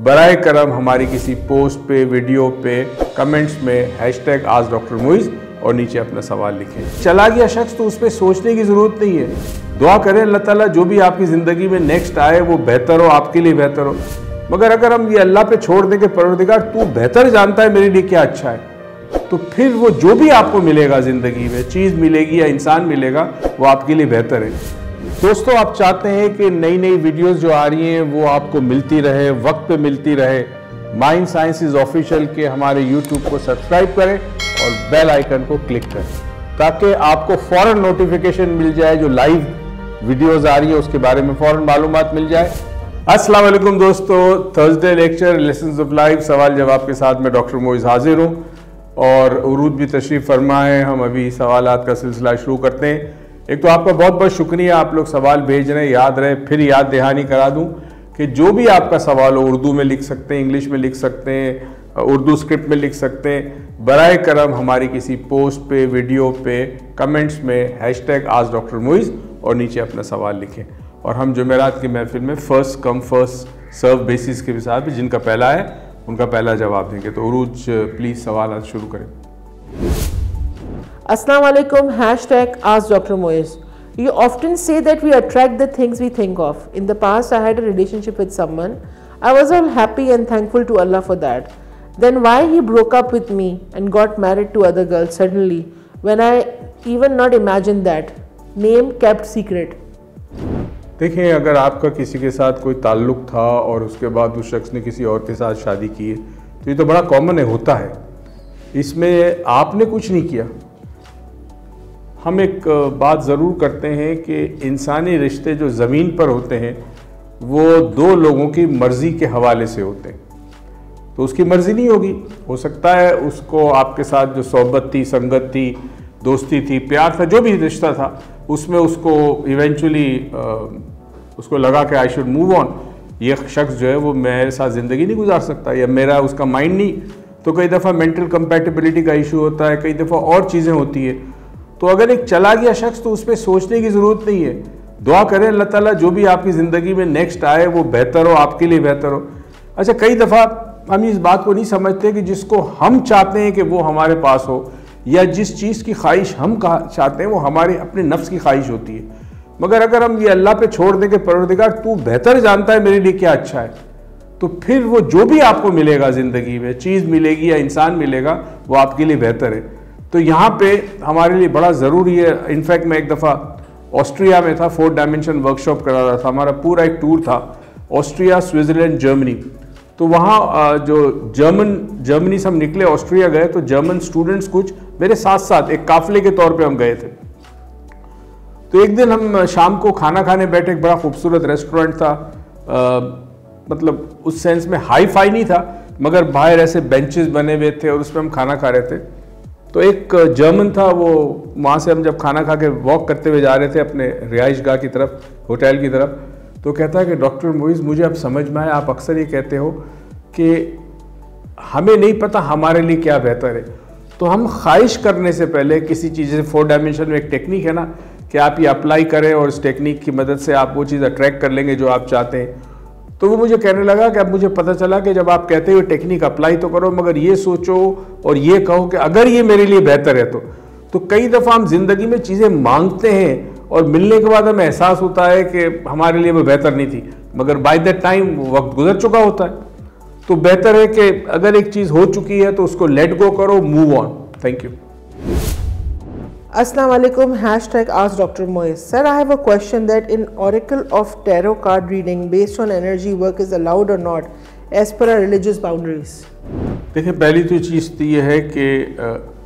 बराए करम हमारी किसी पोस्ट पे, वीडियो पे, कमेंट्स में #AskDrMoiz और नीचे अपना सवाल लिखें। चला गया शख्स तो उस पर सोचने की ज़रूरत नहीं है। दुआ करें अल्लाह ताला जो भी आपकी ज़िंदगी में नेक्स्ट आए वो बेहतर हो, आपके लिए बेहतर हो। मगर अगर हम ये अल्लाह पे छोड़ दें कि परवरदिगार तू बेहतर जानता है मेरे लिए क्या अच्छा है, तो फिर वो जो भी आपको मिलेगा ज़िंदगी में, चीज़ मिलेगी या इंसान मिलेगा, वो आपके लिए बेहतर है। दोस्तों, आप चाहते हैं कि नई नई वीडियोस जो आ रही हैं वो आपको मिलती रहे, वक्त पे मिलती रहे। माइंड साइंसेज ऑफिशियल के हमारे यूट्यूब को सब्सक्राइब करें और बेल आइकन को क्लिक करें ताकि आपको फौरन नोटिफिकेशन मिल जाए, जो लाइव वीडियोस आ रही है उसके बारे में फौरन मालूमात मिल जाए। अस्सलाम वालेकुम दोस्तों, Thursday lecture lessons of life सवाल जवाब के साथ मैं डॉक्टर मोइज़ हाजिर हूँ और उरूद भी तशरीफ़ फरमा है। हम अभी सवालात का सिलसिला शुरू करते हैं। एक तो आपका बहुत बहुत शुक्रिया, आप लोग सवाल भेज रहे हैं, याद रहे। फिर याद दहानी करा दूं कि जो भी आपका सवाल हो, उर्दू में लिख सकते हैं, इंग्लिश में लिख सकते हैं, उर्दू स्क्रिप्ट में लिख सकते हैं। बराए करम हमारी किसी पोस्ट पे, वीडियो पे, कमेंट्स में #AskDrMoiz और नीचे अपना सवाल लिखें। और हम जुमेरात की महफिल में first come first serve basis के हिसाब से जिनका पहला है उनका पहला जवाब देंगे। तो उरूज प्लीज़ सवाल आज शुरू करें। Assalamu alaikum, #AskDrMoiz. You often say that we attract the things we think of. In the past, I had a relationship with someone. I was all happy and thankful to Allah for that. Then why he broke up with me and got married to other girls suddenly when I even not imagined that? Name kept secret. देखिए, अगर आपका किसी के साथ कोई ताल्लुक़ था और उसके बाद उस शख्स ने किसी और के साथ शादी की है तो ये तो बड़ा कॉमन है, होता है। इसमें आपने कुछ नहीं किया। हम एक बात ज़रूर करते हैं कि इंसानी रिश्ते जो ज़मीन पर होते हैं वो दो लोगों की मर्ज़ी के हवाले से होते हैं। तो उसकी मर्ज़ी नहीं होगी, हो सकता है उसको आपके साथ जो सोहबत थी, संगत थी, दोस्ती थी, प्यार था, जो भी रिश्ता था, उसमें उसको इवेंचुअली उसको लगा कि आई शुड मूव ऑन। ये शख्स जो है वो मेरे साथ ज़िंदगी नहीं गुजार सकता या मेरा उसका माइंड नहीं। तो कई दफ़ा मेंटल कंपैटिबिलिटी का इशू होता है, कई दफ़ा और चीज़ें होती है। तो अगर एक चला गया शख्स तो उस पर सोचने की ज़रूरत नहीं है। दुआ करें अल्लाह ताला जो भी आपकी ज़िंदगी में नेक्स्ट आए वो बेहतर हो, आपके लिए बेहतर हो। अच्छा, कई दफ़ा हम इस बात को नहीं समझते कि जिसको हम चाहते हैं कि वो हमारे पास हो या जिस चीज़ की ख्वाहिश हम चाहते हैं वो हमारे अपने नफ्स की ख्वाहिश होती है। मगर अगर हम ये अल्लाह पे छोड़ दें कि परवरदिगार तू बेहतर जानता है मेरे लिए क्या अच्छा है, तो फिर वो जो भी आपको मिलेगा ज़िंदगी में, चीज़ मिलेगी या इंसान मिलेगा, वो आपके लिए बेहतर है। तो यहाँ पे हमारे लिए बड़ा ज़रूरी है। इनफैक्ट मैं एक दफ़ा ऑस्ट्रिया में था, 4 डायमेंशन वर्कशॉप करा रहा था। हमारा पूरा एक टूर था ऑस्ट्रिया, स्विट्ज़रलैंड, जर्मनी। तो वहाँ जो जर्मनी से हम निकले, ऑस्ट्रिया गए, तो जर्मन स्टूडेंट्स कुछ मेरे साथ साथ एक काफ़िले के तौर पे हम गए थे। तो एक दिन हम शाम को खाना खाने बैठे, एक बड़ा खूबसूरत रेस्टोरेंट था, मतलब उस सेंस में हाई फाई नहीं था, मगर बाहर ऐसे बेंचेस बने हुए थे और उस पर हम खाना खा रहे थे। तो एक जर्मन था, वो वहाँ से हम जब खाना खा के वॉक करते हुए जा रहे थे अपने रिहाइश गाह की तरफ, होटल की तरफ, तो कहता है कि डॉक्टर मोइज़, मुझे अब समझ में आया, आप अक्सर ये कहते हो कि हमें नहीं पता हमारे लिए क्या बेहतर है। तो हम ख्वाहिश करने से पहले किसी चीज़ से 4 डायमेंशन में एक टेक्निक है ना कि आप ये अप्लाई करें और इस टेक्निक की मदद से आप वो चीज़ अट्रैक्ट कर लेंगे जो आप चाहते हैं। तो वो मुझे कहने लगा कि अब मुझे पता चला कि जब आप कहते हो टेक्निक अप्लाई तो करो, मगर ये सोचो और ये कहो कि अगर ये मेरे लिए बेहतर है तो कई दफ़ा हम ज़िंदगी में चीज़ें मांगते हैं और मिलने के बाद हमें एहसास होता है कि हमारे लिए वो बेहतर नहीं थी, मगर बाय दैट टाइम वो वक्त गुजर चुका होता है। तो बेहतर है कि अगर एक चीज़ हो चुकी है तो उसको लेट गो करो, move on. Thank you. Assalamu alaikum, #AskDrMoiz. Sir, I have a question that in Oracle of Tarot card reading based on energy work is allowed or not as per our religious boundaries? देखिए, पहली तो चीज़ तो ये है कि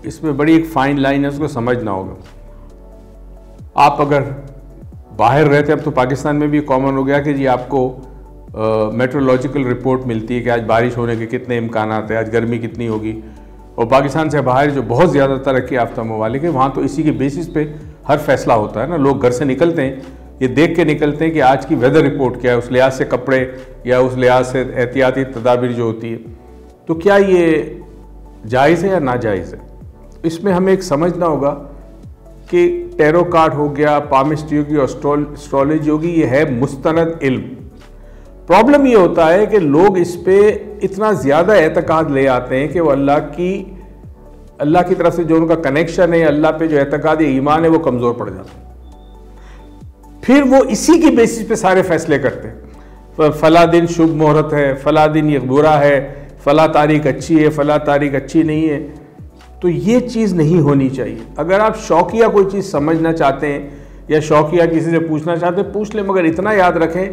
इसमें बड़ी एक फाइन लाइन है, उसको समझना होगा। आप अगर बाहर रहते हैं, अब तो पाकिस्तान में भी कॉमन हो गया कि जी आपको मेट्रोलॉजिकल रिपोर्ट मिलती है कि आज बारिश होने के कितने इम्कानात हैं, आज गर्मी कितनी होगी। और पाकिस्तान से बाहर जो बहुत ज़्यादा तरक्की याफ्ता ममालिक है वहाँ तो इसी के बेसिस पे हर फैसला होता है ना। लोग घर से निकलते हैं, ये देख के निकलते हैं कि आज की वेदर रिपोर्ट क्या है, उस लिहाज से कपड़े या उस लिहाज से एहतियाती तदाबीर जो होती है। तो क्या ये जायज़ है या नाजायज़ है, इसमें हमें एक समझना होगा कि टैरो कार्ड हो गया, पामिस्ट्री होगी, एस्ट्रोलॉजी होगी, ये है मुस्तनद इल्म। प्रॉब्लम ये होता है कि लोग इस पे इतना ज़्यादा एतकाद ले आते हैं कि वो अल्लाह की तरफ से जो उनका कनेक्शन है, अल्लाह पे जो एतकाद है, ईमान है, वो कमज़ोर पड़ जाता है। फिर वो इसी की बेसिस पे सारे फैसले करते हैं। फला दिन शुभ मुहूर्त है, फला दिन ये बुरा है, फला तारीख अच्छी है, फला तारीख अच्छी नहीं है। तो ये चीज़ नहीं होनी चाहिए। अगर आप शौकिया कोई चीज़ समझना चाहते हैं या शौकिया किसी से पूछना चाहते हैं, पूछ लें, मगर इतना याद रखें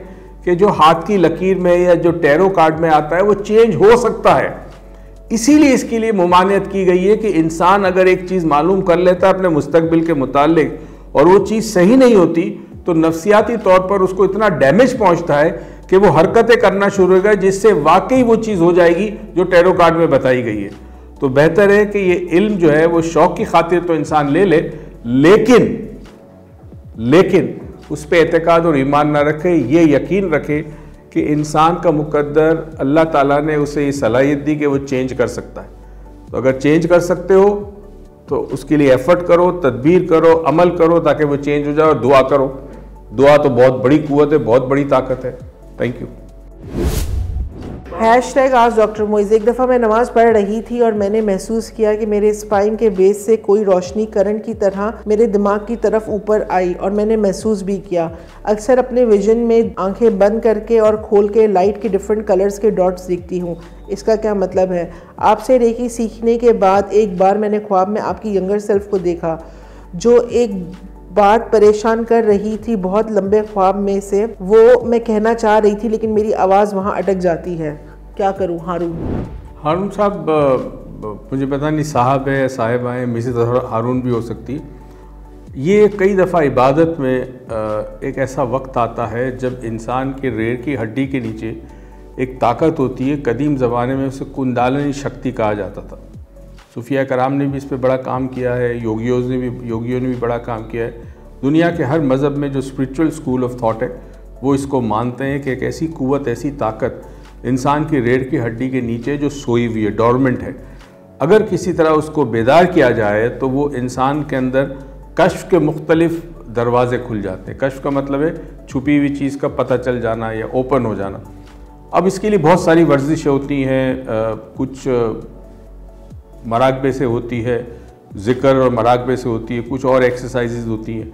कि जो हाथ की लकीर में या जो टैरो कार्ड में आता है वो चेंज हो सकता है। इसीलिए इसके लिए मुमानियत की गई है कि इंसान अगर एक चीज़ मालूम कर लेता है अपने मुस्तकबिल के मुतालिक और वो चीज़ सही नहीं होती, तो नफ्सियाती तौर पर उसको इतना डैमेज पहुंचता है कि वो हरकतें करना शुरू होगा जिससे वाकई वो चीज़ हो जाएगी जो टैरो कार्ड में बताई गई है। तो बेहतर है कि ये इल्म जो है वो शौक की खातिर तो इंसान ले ले, लेकिन उस पर एतकाद और ईमान ना रखे। ये यकीन रखे कि इंसान का मुकद्दर अल्लाह ताला ने उसे ये सलाहियत दी कि वो चेंज कर सकता है। तो अगर चेंज कर सकते हो तो उसके लिए एफर्ट करो, तदबीर करो, अमल करो ताकि वो चेंज हो जाए, और दुआ करो। दुआ तो बहुत बड़ी कुव्वत है, बहुत बड़ी ताकत है। Thank you. #आज डॉक्टर मोइज़। एक दफ़ा मैं नमाज़ पढ़ रही थी और मैंने महसूस किया कि मेरे स्पाइन के बेस से कोई रोशनी करंट की तरह मेरे दिमाग की तरफ ऊपर आई, और मैंने महसूस भी किया। अक्सर अपने विजन में आंखें बंद करके और खोल के लाइट के डिफरेंट कलर्स के डॉट्स दिखती हूँ। इसका क्या मतलब है? आपसे रेकी सीखने के बाद एक बार मैंने ख्वाब में आपकी यंगर सेल्फ को देखा जो एक बात परेशान कर रही थी बहुत लंबे ख्वाब में से। वो मैं कहना चाह रही थी लेकिन मेरी आवाज़ वहाँ अटक जाती है। क्या करूँ? हारून साहब, मुझे पता नहीं साहब है साहिबा है, मिसेस हारून भी हो सकती। ये कई दफ़ा इबादत में एक ऐसा वक्त आता है जब इंसान के रीढ़ की हड्डी के नीचे एक ताकत होती है। कदीम ज़माने में उसे कुंडालिनी शक्ति कहा जाता था। सूफिया कराम ने भी इस पर बड़ा काम किया है, योगियों ने भी बड़ा काम किया है। दुनिया के हर मज़हब में जो स्पिरिचुअल स्कूल ऑफ थॉट है वो इसको मानते हैं कि एक ऐसी कुव्वत, ऐसी ताकत इंसान की रीढ़ की हड्डी के नीचे जो सोई हुई है, डोरमेंट है, अगर किसी तरह उसको बेदार किया जाए तो वो इंसान के अंदर कश्फ के मुख्तलिफ दरवाजे खुल जाते हैं। कश्फ का मतलब है छुपी हुई चीज़ का पता चल जाना या ओपन हो जाना। अब इसके लिए बहुत सारी वर्जिशें होती हैं, कुछ मराकबे से होती है, ज़िक्र और मराकबे से होती है, कुछ और एक्सरसाइजेज होती हैं।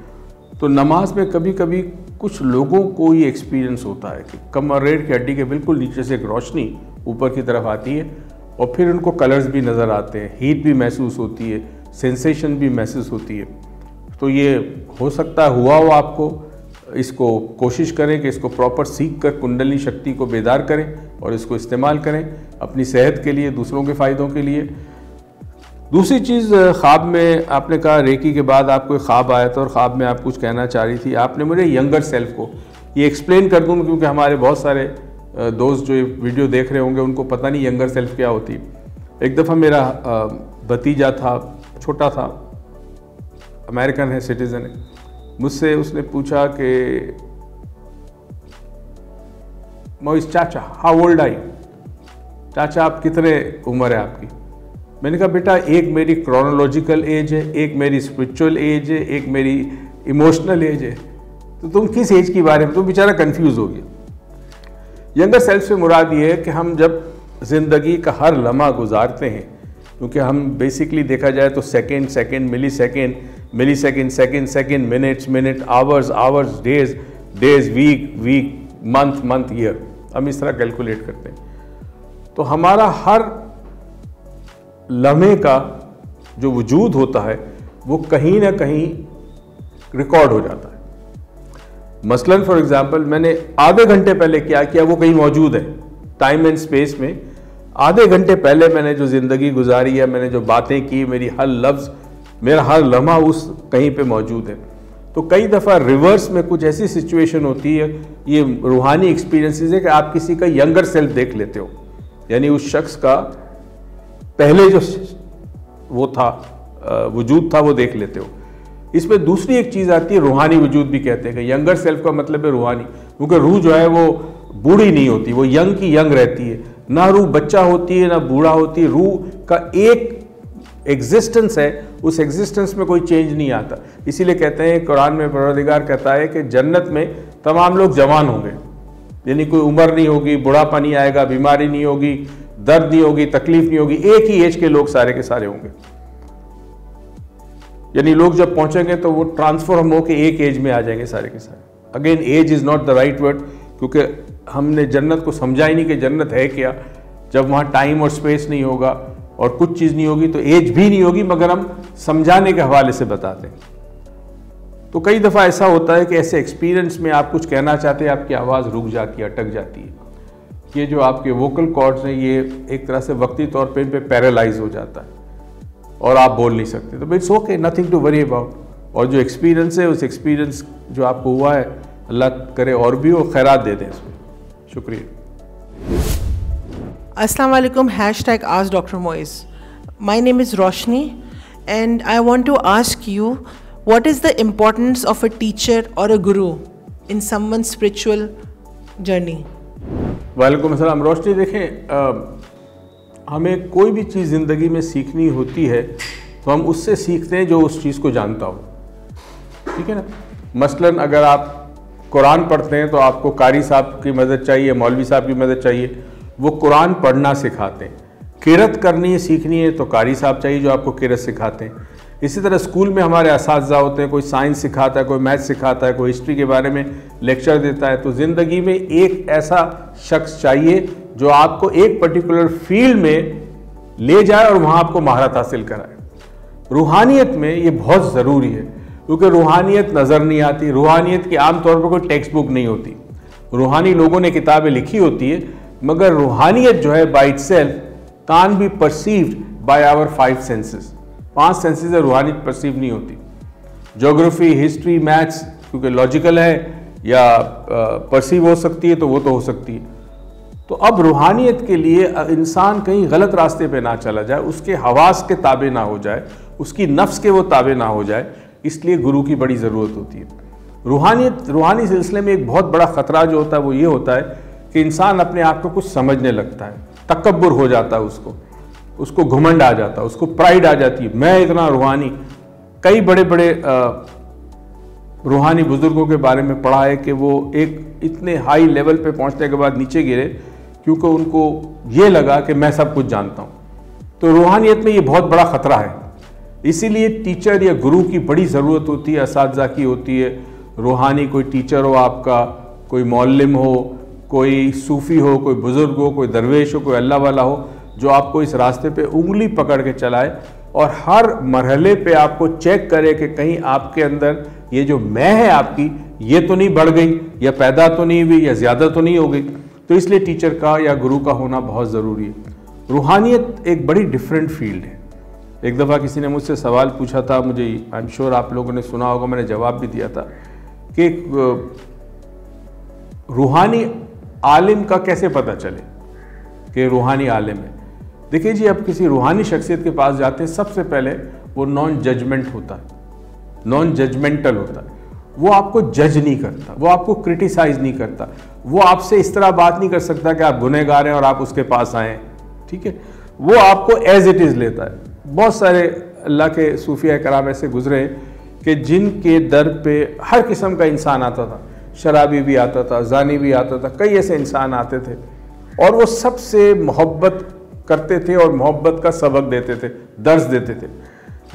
तो नमाज में कभी कभी कुछ लोगों को ये एक्सपीरियंस होता है कि कमर रीढ़ की हड्डी के बिल्कुल नीचे से एक रोशनी ऊपर की तरफ आती है और फिर उनको कलर्स भी नज़र आते हैं, हीट भी महसूस होती है, सेंसेशन भी महसूस होती है। तो ये हो सकता है हुआ हो आपको। इसको कोशिश करें कि इसको प्रॉपर सीख कर कुंडली शक्ति को बेदार करें और इसको इस्तेमाल करें अपनी सेहत के लिए, दूसरों के फ़ायदों के लिए। दूसरी चीज़, ख्वाब में आपने कहा रेकी के बाद आपको एक ख्वाब आया था और ख्वाब में आप कुछ कहना चाह रही थी। आपने मुझे यंगर सेल्फ को ये एक्सप्लेन कर दूँ क्योंकि हमारे बहुत सारे दोस्त जो ये वीडियो देख रहे होंगे उनको पता नहीं यंगर सेल्फ क्या होती है। एक दफ़ा मेरा भतीजा था, छोटा था, अमेरिकन है, सिटीज़न है, मुझसे उसने पूछा कि मोइज़ चाचा, हाउ ओल्ड आर यू? चाचा आप कितने उम्र है आपकी? मैंने कहा बेटा एक मेरी क्रोनोलॉजिकल एज है, एक मेरी स्पिरिचुअल एज है, एक मेरी इमोशनल एज है, तो तुम किस एज की बारे में? तो बेचारा कंफ्यूज हो गया। यंगर सेल्फ से मुराद ये है कि हम जब ज़िंदगी का हर लम्हा गुजारते हैं, क्योंकि हम बेसिकली देखा जाए तो second second, millisecond, second, minute, hours, days, week, month, year, हम इस तरह कैलकुलेट करते हैं। तो हमारा हर लम्हे का जो वजूद होता है वो कहीं ना कहीं रिकॉर्ड हो जाता है। मसलन फॉर एग्जांपल मैंने आधे घंटे पहले क्या किया वो कहीं मौजूद है टाइम एंड स्पेस में। आधे घंटे पहले मैंने जो ज़िंदगी गुजारी है, मैंने जो बातें की, मेरी हर लफ्ज़, मेरा हर लम्हा उस कहीं पे मौजूद है। तो कई दफ़ा रिवर्स में कुछ ऐसी सिचुएशन होती है, ये रूहानी एक्सपीरियंसेस है कि आप किसी का यंगर सेल्फ देख लेते हो, यानी उस शख्स का पहले जो वो था वजूद था वो देख लेते हो। इसमें दूसरी एक चीज़ आती है, रूहानी वजूद भी कहते हैं कि यंगर सेल्फ का मतलब है रूहानी, क्योंकि रूह जो है वो बूढ़ी नहीं होती, वो यंग की यंग रहती है। ना रूह बच्चा होती है ना बूढ़ा होती है, रूह का एक एग्जिस्टेंस है, उस एग्जिस्टेंस में कोई चेंज नहीं आता। इसीलिए कहते हैं कुरान में परवरदिगार कहता है कि जन्नत में तमाम लोग जवान होंगे, यानी कोई उम्र नहीं होगी, बुढ़ापा नहीं आएगा, बीमारी नहीं होगी, दर्द नहीं होगी, तकलीफ नहीं होगी, एक ही एज के लोग सारे के सारे होंगे। यानी लोग जब पहुंचेंगे तो वो ट्रांसफॉर्म होकर एक एज में आ जाएंगे सारे के सारे। Again as is not the right word, क्योंकि हमने जन्नत को समझा ही नहीं कि जन्नत है क्या। जब वहाँ टाइम और स्पेस नहीं होगा और कुछ चीज़ नहीं होगी तो एज भी नहीं होगी, मगर हम समझाने के हवाले से बताते हैं। तो कई दफ़ा ऐसा होता है कि ऐसे एक्सपीरियंस में आप कुछ कहना चाहते हैं, आपकी आवाज़ रुक जाती है, अटक जाती है। ये जो आपके वोकल कॉर्ड्स हैं ये एक तरह से वक्ती तौर पे इन पे पैरालाइज हो जाता है और आप बोल नहीं सकते। तो it's okay, nothing to worry about. और जो एक्सपीरियंस है उस एक्सपीरियंस जो आपको हुआ है, अल्लाह करे और भी वो खैरात दे दें इसमें। शुक्रिया। Assalamu alaikum, #Ask Dr. Moiz. My name is Roshni and I want to ask you, what is the importance of a teacher or a guru in someone's spiritual journey? वालेकुम अस्सलाम। रोशनी, देखें, हमें कोई भी चीज़ ज़िंदगी में सीखनी होती है तो हम उससे सीखते हैं जो उस चीज़ को जानता हो, ठीक है ना। मसलन अगर आप कुरान पढ़ते हैं तो आपको कारी साहब की मदद चाहिए, मौलवी साहब की मदद चाहिए, वो कुरान पढ़ना सिखाते हैं। किरत करनी है, सीखनी है तो कारी साहब चाहिए जो आपको किरत सिखाते हैं। इसी तरह स्कूल में हमारे असातिज़ा होते हैं, कोई साइंस सिखाता है, कोई मैथ सिखाता है, कोई हिस्ट्री के बारे में लेक्चर देता है। तो ज़िंदगी में एक ऐसा शख्स चाहिए जो आपको एक पर्टिकुलर फील्ड में ले जाए और वहाँ आपको महारत हासिल कराए। रूहानियत में ये बहुत ज़रूरी है, क्योंकि रूहानियत नज़र नहीं आती। रूहानियत की आम तौर पर कोई टेक्स्ट बुक नहीं होती। रूहानी लोगों ने किताबें लिखी होती है, मगर रूहानियत जो है by itself can be perceived by our 5 senses. 5 senses से रूहानियत परसीव नहीं होती। ज्योग्राफी, हिस्ट्री, मैथ्स क्योंकि लॉजिकल है या परसीव हो सकती है तो वो तो हो सकती है। तो अब रूहानियत के लिए इंसान कहीं गलत रास्ते पे ना चला जाए, उसके हवास के ताबे ना हो जाए, उसकी नफ्स के वो ताबे ना हो जाए, इसलिए गुरु की बड़ी ज़रूरत होती है। रूहानी सिलसिले में एक बहुत बड़ा ख़तरा जो होता है वो ये होता है कि इंसान अपने आप को कुछ समझने लगता है, तकब्बुर हो जाता है, उसको घुमंड आ जाता है, उसको प्राइड आ जाती है, मैं इतना रूहानी। कई बड़े बड़े रूहानी बुजुर्गों के बारे में पढ़ा है कि वो एक इतने हाई लेवल पे पहुंचने के बाद नीचे गिरे क्योंकि उनको ये लगा कि मैं सब कुछ जानता हूँ। तो रूहानियत में ये बहुत बड़ा ख़तरा है। इसीलिए टीचर या गुरु की बड़ी ज़रूरत होती है, असातिज़ा की होती है। रूहानी कोई टीचर हो आपका, कोई मौल्लिम हो, कोई सूफ़ी हो, कोई बुज़ुर्ग हो, कोई दरवेश हो, कोई अल्लाह वाला हो, जो आपको इस रास्ते पे उंगली पकड़ के चलाए और हर मरहले पे आपको चेक करे कि कहीं आपके अंदर ये जो मैं है आपकी, ये तो नहीं बढ़ गई या पैदा तो नहीं हुई या ज़्यादा तो नहीं हो गई। तो इसलिए टीचर का या गुरु का होना बहुत ज़रूरी है। रूहानियत एक बड़ी डिफरेंट फील्ड है। एक दफ़ा किसी ने मुझसे सवाल पूछा था, मुझे आई एम श्योर आप लोगों ने सुना होगा, मैंने जवाब भी दिया था कि रूहानी आलिम का कैसे पता चले कि रूहानी आलिम है। देखिए जी, अब किसी रूहानी शख्सियत के पास जाते हैं, सबसे पहले वो नॉन जजमेंट होता है, नॉन जजमेंटल होता है। वो आपको जज नहीं करता, वो आपको क्रिटिसाइज नहीं करता, वो आपसे इस तरह बात नहीं कर सकता कि आप गुनहगार हैं और आप उसके पास आएँ, ठीक है। वो आपको एज इट इज़ लेता है। बहुत सारे अल्लाह के सूफिया कराम ऐसे गुजरे कि जिनके दर पे हर किस्म का इंसान आता था, शराबी भी आता था, जानी भी आता था, कई ऐसे इंसान आते थे और वो सबसे मोहब्बत करते थे और मोहब्बत का सबक देते थे, दर्स देते थे।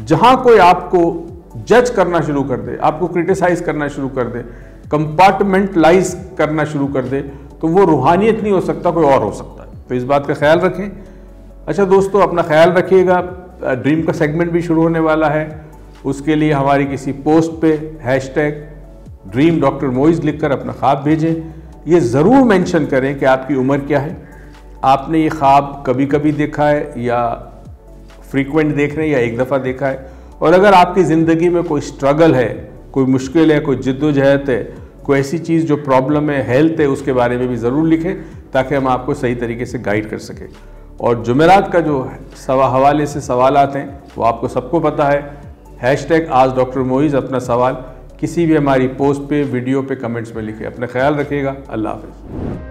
जहाँ कोई आपको जज करना शुरू कर दे, आपको क्रिटिसाइज करना शुरू कर दे, कंपार्टमेंटलाइज करना शुरू कर दे, तो वो रूहानियत नहीं हो सकता, कोई और हो सकता है। तो इस बात का ख्याल रखें। अच्छा दोस्तों, अपना ख्याल रखिएगा। ड्रीम का सेगमेंट भी शुरू होने वाला है, उसके लिए हमारी किसी पोस्ट पे #Dream Dr. Moiz लिखकर अपना ख्वाब भेजें। ये ज़रूर मेंशन करें कि आपकी उम्र क्या है, आपने ये ख्वाब कभी कभी देखा है या फ्रीक्वेंट देख रहे हैं या एक दफ़ा देखा है, और अगर आपकी ज़िंदगी में कोई स्ट्रगल है, कोई मुश्किल है, कोई जद्दोजहद है, कोई ऐसी चीज़ जो प्रॉब्लम है, हेल्थ है, उसके बारे में भी ज़रूर लिखें ताकि हम आपको सही तरीके से गाइड कर सकें। और जुमेरात का जो हवाले से सवालात हैं वो आपको सबको पता है। #Ask Dr. Moiz अपना सवाल किसी भी हमारी पोस्ट पे, वीडियो पे, कमेंट्स में लिखें। अपना ख्याल रखिएगा। अल्लाह हाफ़िज़।